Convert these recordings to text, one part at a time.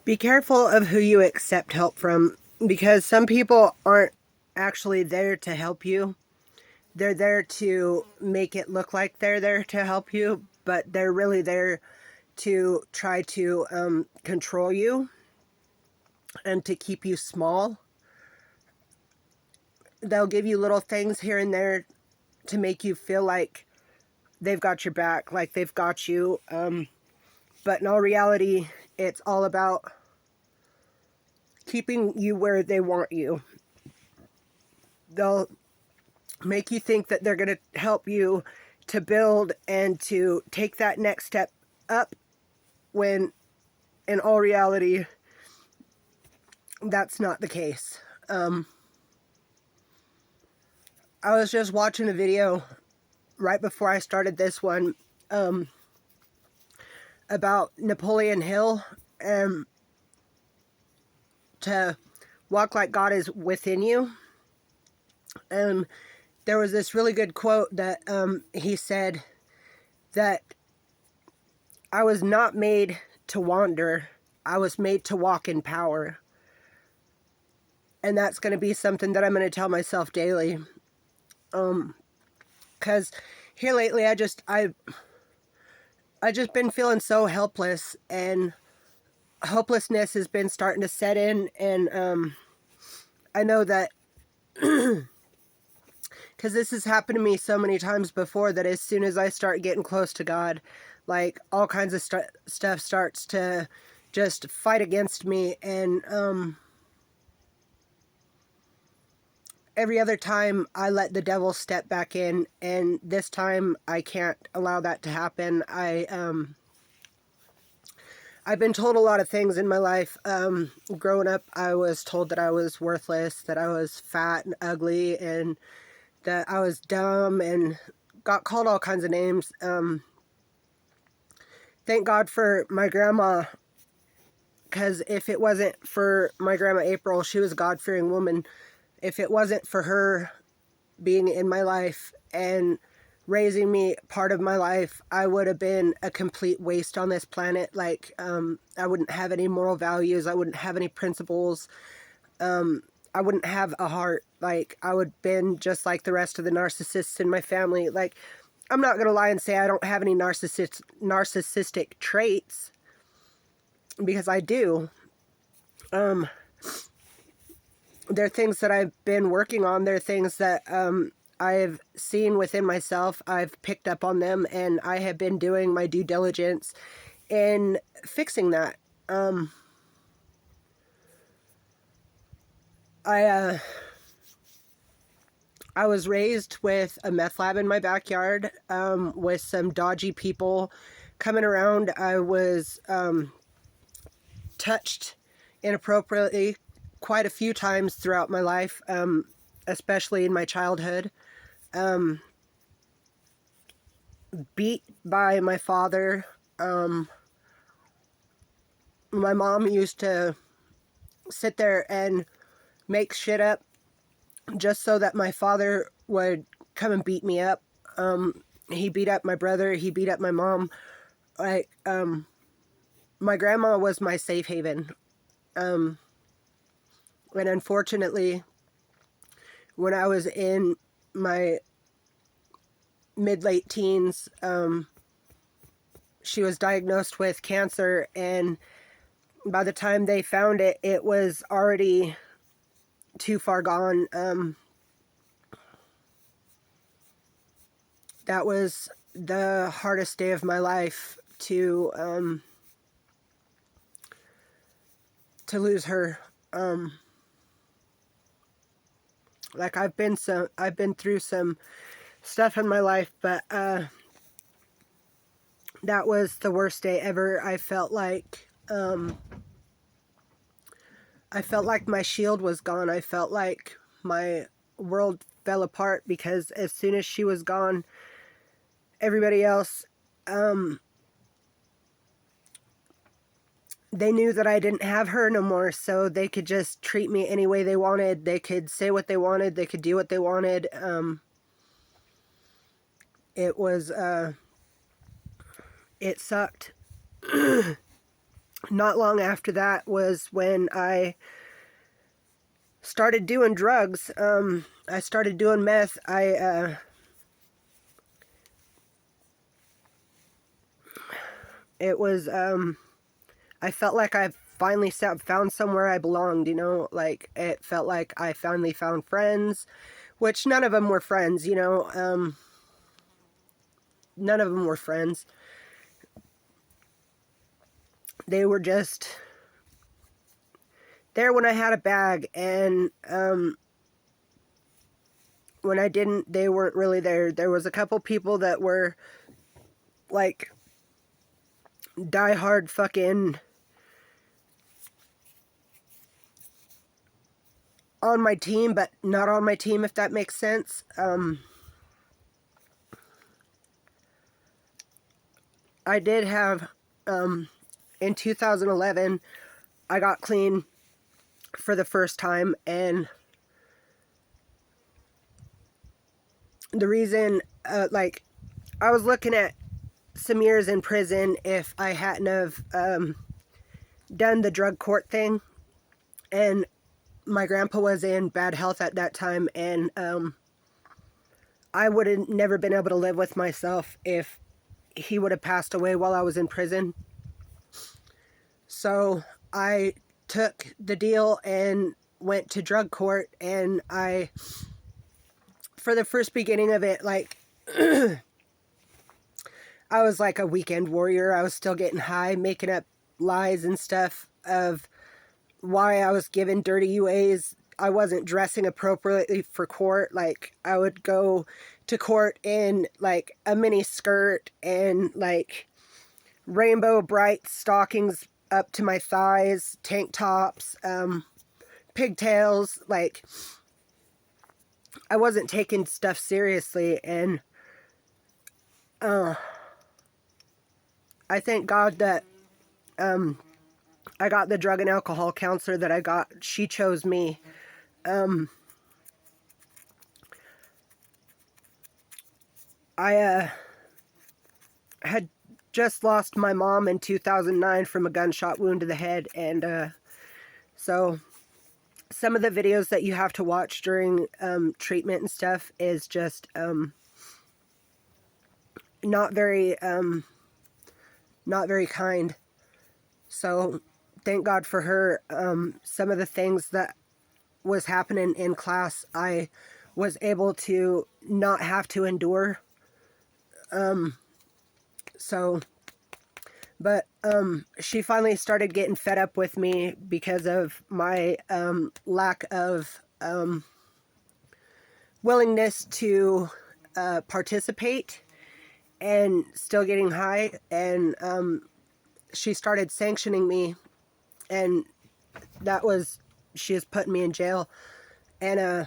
Be careful of who you accept help from, because some people aren't actually there to help you. They're there to make it look like they're there to help you, but they're really there to try to control you and to keep you small. They'll give you little things here and there to make you feel like they've got your back, like they've got you. But in all reality, it's all about keeping you where they want you. They'll make you think that they're going to help you to build and to take that next step up, when in all reality, that's not the case. I was just watching a video right before I started this one about Napoleon Hill, and to walk like God is within you. And there was this really good quote that he said that I was not made to wander, I was made to walk in power. And that's going to be something that I'm going to tell myself daily. Because here lately, I've just been feeling so helpless, and hopelessness has been starting to set in. And I know that because this has happened to me so many times before, that as soon as I start getting close to God, like all kinds of stuff starts to just fight against me. And every other time I let the devil step back in, and this time I can't allow that to happen. I've been told a lot of things in my life. Growing up, I was told that I was worthless, that I was fat and ugly, and that I was dumb, and got called all kinds of names. Thank God for my grandma, because if it wasn't for my grandma April, she was a God-fearing woman. If it wasn't for her being in my life and raising me part of my life, I would have been a complete waste on this planet. Like, I wouldn't have any moral values. I wouldn't have any principles. I wouldn't have a heart. Like, I would have been just like the rest of the narcissists in my family. Like, I'm not going to lie and say I don't have any narcissistic traits, because I do. There are things that I've been working on. There are things that I've seen within myself. I've picked up on them, and I have been doing my due diligence in fixing that. I was raised with a meth lab in my backyard, with some dodgy people coming around. I was touched inappropriately quite a few times throughout my life, especially in my childhood. Beat by my father. My mom used to sit there and make shit up just so that my father would come and beat me up. He beat up my brother. He beat up my mom. Like, my grandma was my safe haven. And unfortunately, when I was in my mid-late teens, she was diagnosed with cancer, and by the time they found it, it was already too far gone. That was the hardest day of my life, to lose her. Like, I've been through some stuff in my life, but that was the worst day ever. I felt like my shield was gone. I felt like my world fell apart, because as soon as she was gone, everybody else, they knew that I didn't have her no more, so they could just treat me any way they wanted. They could say what they wanted. They could do what they wanted. It was, it sucked. not long after that was when I started doing drugs. I started doing meth. It was, I felt like I finally found somewhere I belonged, you know, like it felt like I finally found friends, which none of them were friends, you know, none of them were friends. They were just there when I had a bag, and when I didn't, they weren't really there. There was a couple people that were like diehard fucking on my team, but not on my team, if that makes sense. I did have, in 2011, I got clean for the first time, and the reason, like, I was looking at some years in prison if I hadn't have done the drug court thing, and my grandpa was in bad health at that time, and I would have never been able to live with myself if he would have passed away while I was in prison. So I took the deal and went to drug court, and for the first beginning of it, like, I was like a weekend warrior. I was still getting high, making up lies and stuff of why I was given dirty UAs. I wasn't dressing appropriately for court. Like, I would go to court in like a mini skirt and like rainbow bright stockings up to my thighs, tank tops, pigtails. Like, I wasn't taking stuff seriously, and I thank God that I got the drug and alcohol counselor that I got. She chose me. I had just lost my mom in 2009 from a gunshot wound to the head, and so some of the videos that you have to watch during treatment and stuff is just not very kind. So thank God for her. Some of the things that was happening in class, I was able to not have to endure. But she finally started getting fed up with me because of my lack of willingness to participate and still getting high, and she started sanctioning me, and she was putting me in jail, and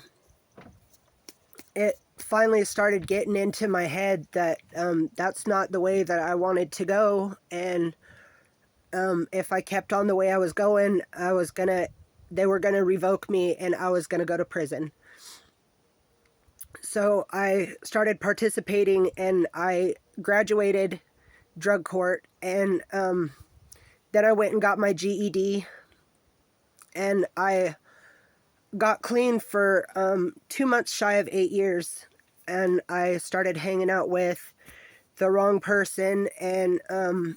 it finally started getting into my head that that's not the way that I wanted to go, and if I kept on the way I was going, they were gonna revoke me, and I was gonna go to prison. So I started participating, and I graduated drug court, and then I went and got my GED, and I got clean for 2 months shy of 8 years, and I started hanging out with the wrong person, and I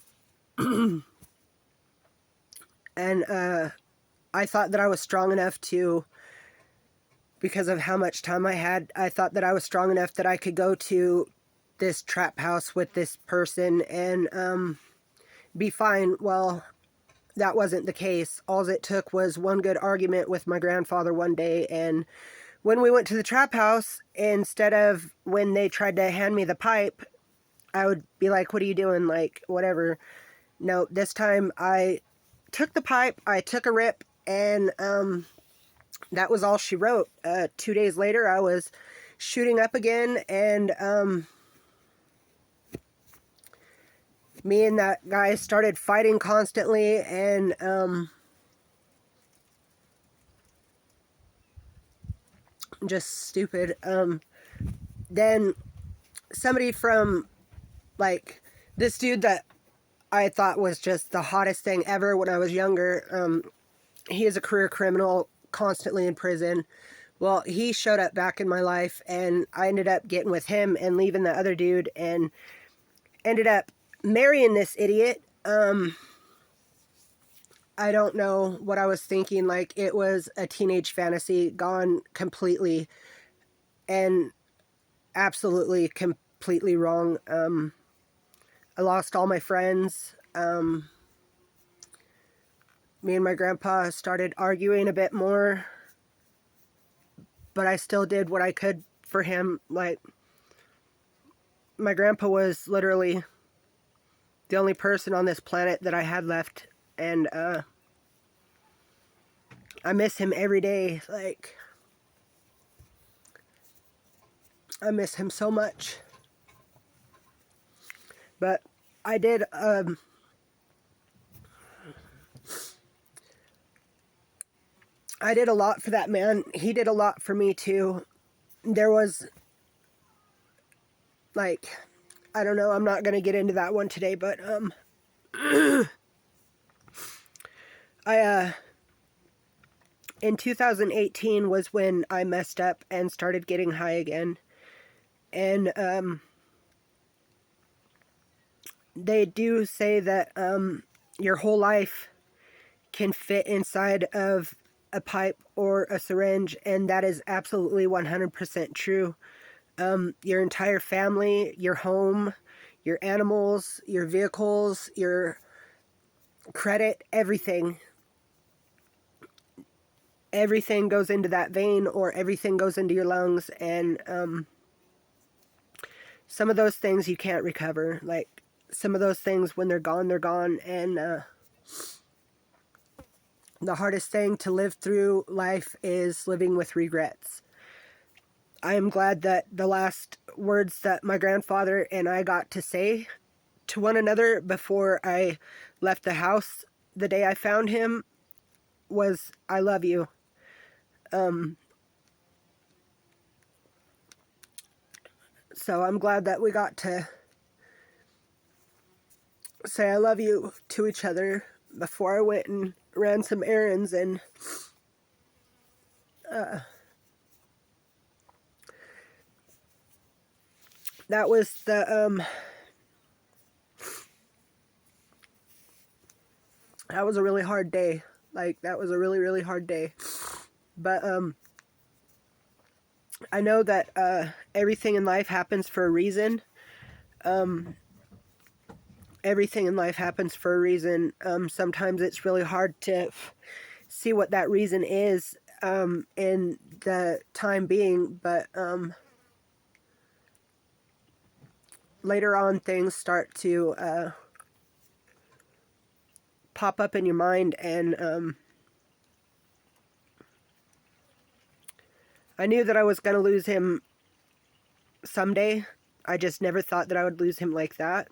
thought that I was strong enough to, because of how much time I had, I thought that I was strong enough that I could go to this trap house with this person and be fine. Well, that wasn't the case. All it took was one good argument with my grandfather one day, and when we went to the trap house, instead of when they tried to hand me the pipe, I would be like, what are you doing? Like, whatever. No, this time I took the pipe, I took a rip, and that was all she wrote. 2 days later, I was shooting up again, and me and that guy started fighting constantly, and just stupid. Then somebody from, like, this dude that I thought was just the hottest thing ever when I was younger. He is a career criminal, constantly in prison. Well, he showed up back in my life, and I ended up getting with him and leaving the other dude, and ended up marrying this idiot. I don't know what I was thinking. Like, it was a teenage fantasy gone completely and absolutely completely wrong. I lost all my friends. Me and my grandpa started arguing a bit more, but I still did what I could for him. Like, my grandpa was literally the only person on this planet that I had left, and I miss him every day. Like, I miss him so much. But I did a lot for that man. He did a lot for me too. There was, like, I don't know, I'm not going to get into that one today, but I in 2018 was when I messed up and started getting high again. And they do say that your whole life can fit inside of a pipe or a syringe, and that is absolutely 100% true. Your entire family, your home, your animals, your vehicles, your credit, everything goes into that vein, or everything goes into your lungs, and some of those things you can't recover. Like, some of those things, when they're gone, they're gone. And the hardest thing to live through life is living with regrets. I am glad that the last words that my grandfather and I got to say to one another before I left the house the day I found him was, "I love you." So I'm glad that we got to say "I love you" to each other before I went and ran some errands. And that was that was a really hard day. Like, that was a really, really hard day. But I know that everything in life happens for a reason. Everything in life happens for a reason. Sometimes it's really hard to see what that reason is in the time being, but later on things start to pop up in your mind, and I knew that I was going to lose him someday. I just never thought that I would lose him like that.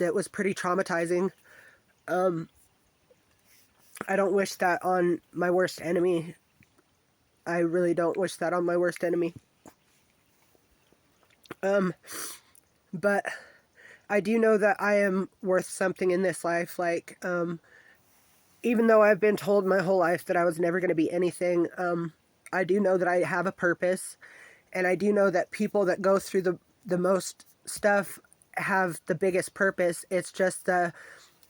It was pretty traumatizing. I don't wish that on my worst enemy. I really don't wish that on my worst enemy. But I do know that I am worth something in this life. Like, even though I've been told my whole life that I was never going to be anything, I do know that I have a purpose. And I do know that people that go through the most stuff have the biggest purpose. It's just a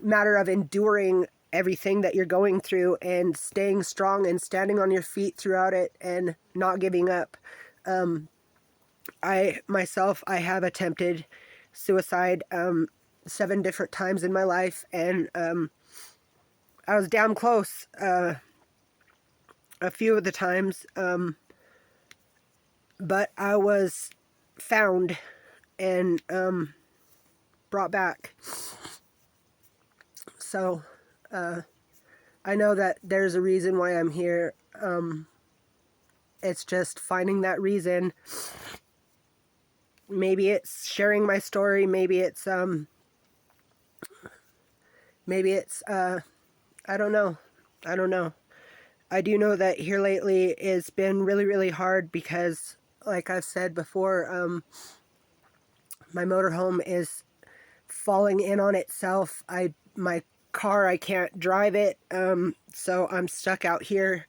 matter of enduring everything that you're going through and staying strong and standing on your feet throughout it and not giving up. I have attempted suicide 7 different times in my life, and I was damn close a few of the times, but I was found and brought back. So I know that there's a reason why I'm here. It's just finding that reason. Maybe it's sharing my story. Maybe it's I don't know. I don't know. I do know that here lately it's been really, really hard because, like I've said before, my motorhome is falling in on itself. My car, I can't drive it, so I'm stuck out here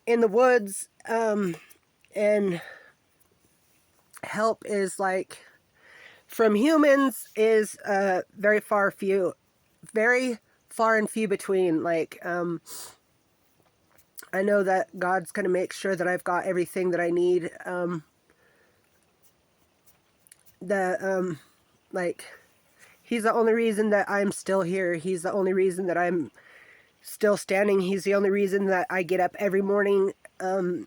in the woods, and help is like from humans is very far and few between. Like, I know that God's going to make sure that I've got everything that I need. Like, He's the only reason that I'm still here. He's the only reason that I'm still standing. He's the only reason that I get up every morning. And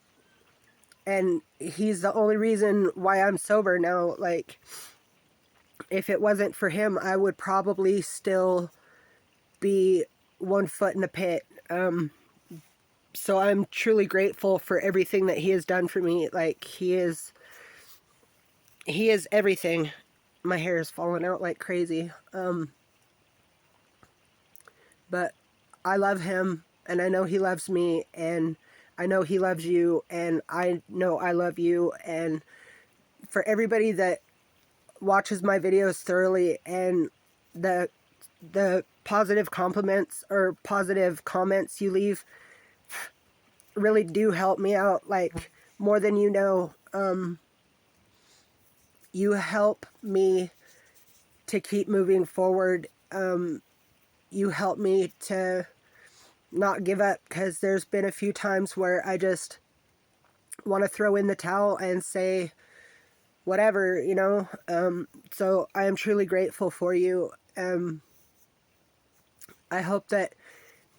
He's the only reason why I'm sober now. Like, if it wasn't for Him, I would probably still be 1 foot in the pit. So I'm truly grateful for everything that He has done for me. Like, He is everything. My hair is falling out like crazy. But I love Him, and I know He loves me, and I know He loves you, and I know I love you. And for everybody that watches my videos thoroughly, and the positive compliments or positive comments you leave really do help me out, like, more than you know. You help me to keep moving forward. You help me to not give up, because there's been a few times where I just want to throw in the towel and say whatever, you know. So I am truly grateful for you. I hope that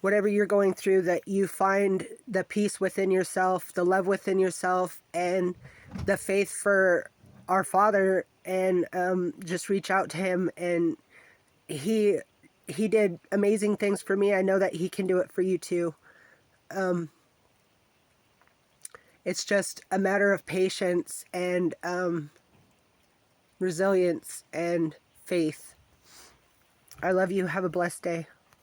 whatever you're going through, that you find the peace within yourself, the love within yourself, and the faith for our Father, and just reach out to Him. And He did amazing things for me. I know that He can do it for you too. It's just a matter of patience and resilience and faith. I love you. Have a blessed day.